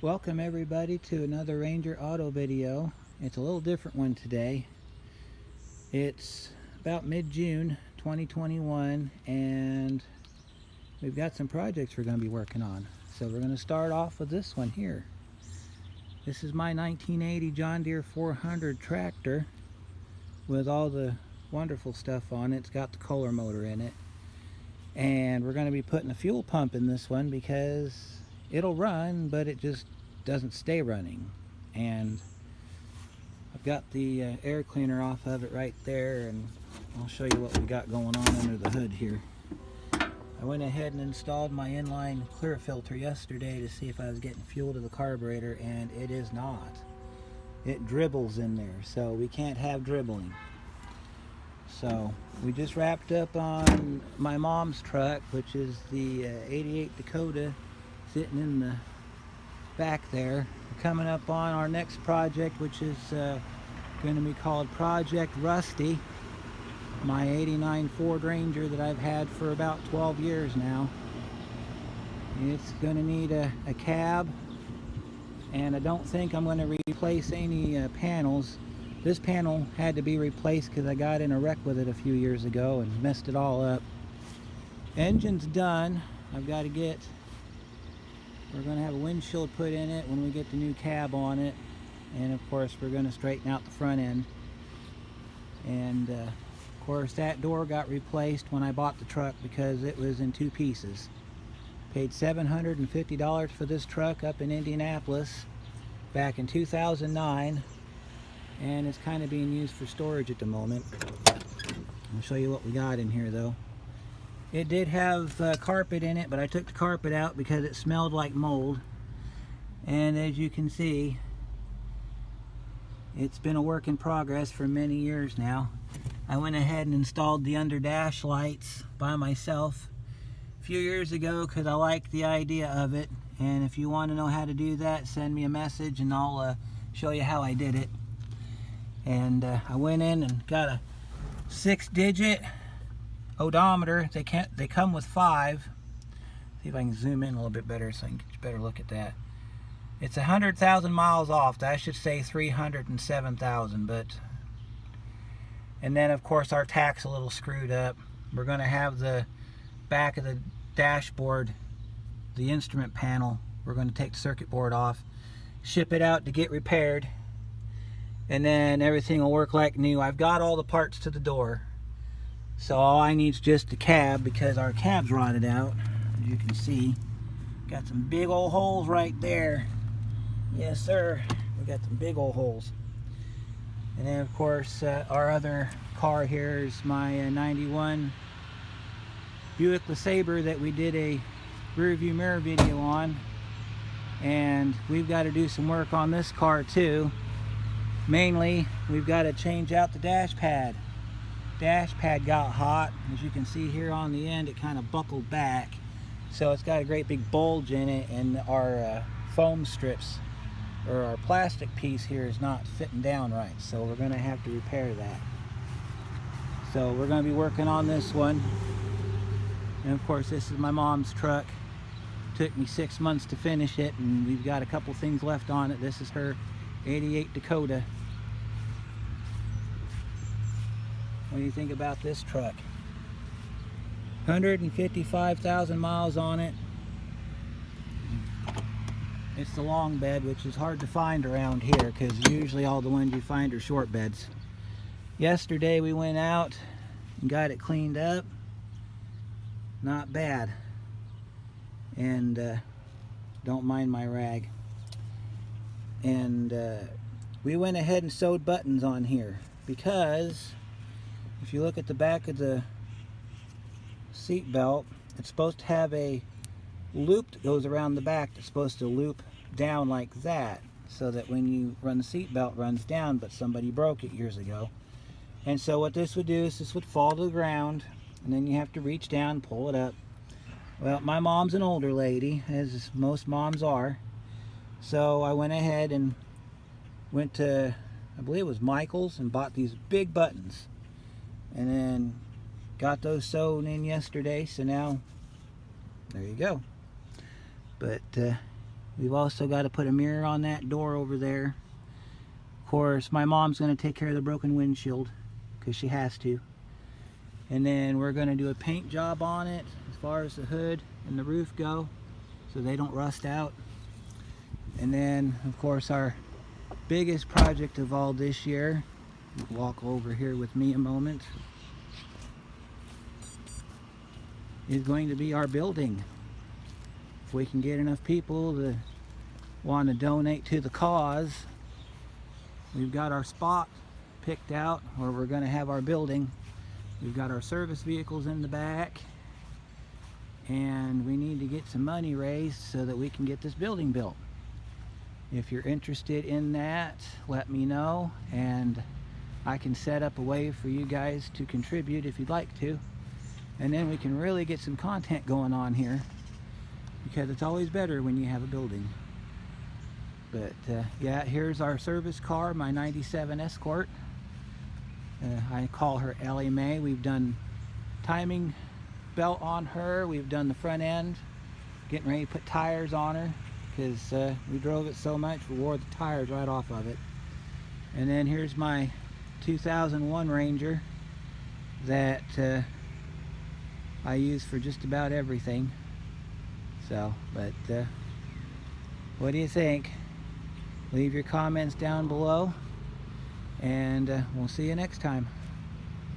Welcome everybody to another Ranger Auto video. It's a little different one today. It's about mid-June 2021 and we've got some projects we're going to be working on. So we're going to start off with this one here. This is my 1980 John Deere 400 tractor with all the wonderful stuff on it. It's got the Kohler motor in it. And we're going to be putting a fuel pump in this one because it'll run, but it just doesn't stay running. And I've got the air cleaner off of it right there, and I'll show you what we got going on under the hood here. I went ahead and installed my inline clear filter yesterday to see if I was getting fuel to the carburetor, and it is not. It dribbles in there, so we can't have dribbling. So we just wrapped up on my mom's truck, which is the 88 Dakota, sitting in the back there. We're coming up on our next project, which is going to be called Project Rusty. My 89 Ford Ranger that I've had for about 12 years now. It's going to need a cab, and I don't think I'm going to replace any panels. This panel had to be replaced because I got in a wreck with it a few years ago and messed it all up. Engine's done. We're going to have a windshield put in it when we get the new cab on it. And of course we're going to straighten out the front end. And of course that door got replaced when I bought the truck because it was in two pieces. Paid $750 for this truck up in Indianapolis back in 2009. And it's kind of being used for storage at the moment. I'll show you what we got in here though. It did have carpet in it, but I took the carpet out because it smelled like mold. And as you can see, it's been a work in progress for many years now. I went ahead and installed the under dash lights by myself a few years ago because I liked the idea of it. And if you want to know how to do that, send me a message and I'll show you how I did it. And I went in and got a 6-digit odometer. They come with 5. See if I can zoom in a little bit better so I can get a better look at that. It's 100,000 miles off. I should say 307,000, but. And then of course our tach's a little screwed up. We're going to have the back of the dashboard, the instrument panel. We're going to take the circuit board off, ship it out to get repaired. And then everything will work like new. I've got all the parts to the door. So all I need is just the cab because our cab's rotted out. As you can see, got some big old holes right there. Yes sir, we got some big old holes. And then of course our other car here is my 91 Buick LeSabre that we did a rear view mirror video on. And we've got to do some work on this car too. Mainly, we've got to change out the dash pad. Dash pad got hot. As you can see here on the end, it kind of buckled back. So it's got a great big bulge in it, and our foam strips, or our plastic piece here, is not fitting down right. So we're going to have to repair that. So we're going to be working on this one. And of course, this is my mom's truck. Took me 6 months to finish it, and we've got a couple things left on it. This is her 88 Dakota. What do you think about this truck? 155,000 miles on it. It's the long bed, which is hard to find around here because usually all the ones you find are short beds. Yesterday we went out and got it cleaned up. Not bad. And don't mind my rag. And we went ahead and sewed buttons on here because if you look at the back of the seat belt, it's supposed to have a loop that goes around the back that's supposed to loop down like that, so that when you run the seat belt runs down, but somebody broke it years ago. And so what this would do is this would fall to the ground, and then you have to reach down and pull it up. Well, my mom's an older lady, as most moms are. So I went ahead and went to, I believe it was Michael's, and bought these big buttons. And then got those sewn in yesterday, so now there you go. But We've also got to put a mirror on that door over there. Of course, my mom's going to take care of the broken windshield because she has to. And then we're going to do a paint job on it as far as the hood and the roof go, so they don't rust out. And then, of course, our biggest project of all this year, walk over here with me a moment, is going to be our building. If we can get enough people to want to donate to the cause, we've got our spot picked out where we're going to have our building. We've got our service vehicles in the back, and we need to get some money raised so that we can get this building built. If you're interested in that, let me know, and I can set up a way for you guys to contribute if you'd like to, and then we can really get some content going on here, because it's always better when you have a building. But yeah, here's our service car, my 97 Escort. I call her Ellie Mae. We've done timing belt on her. We've done the front end, getting ready to put tires on her because we drove it so much we wore the tires right off of it. And then here's my 2001 Ranger that I use for just about everything. So, but what do you think? Leave your comments down below, and we'll see you next time.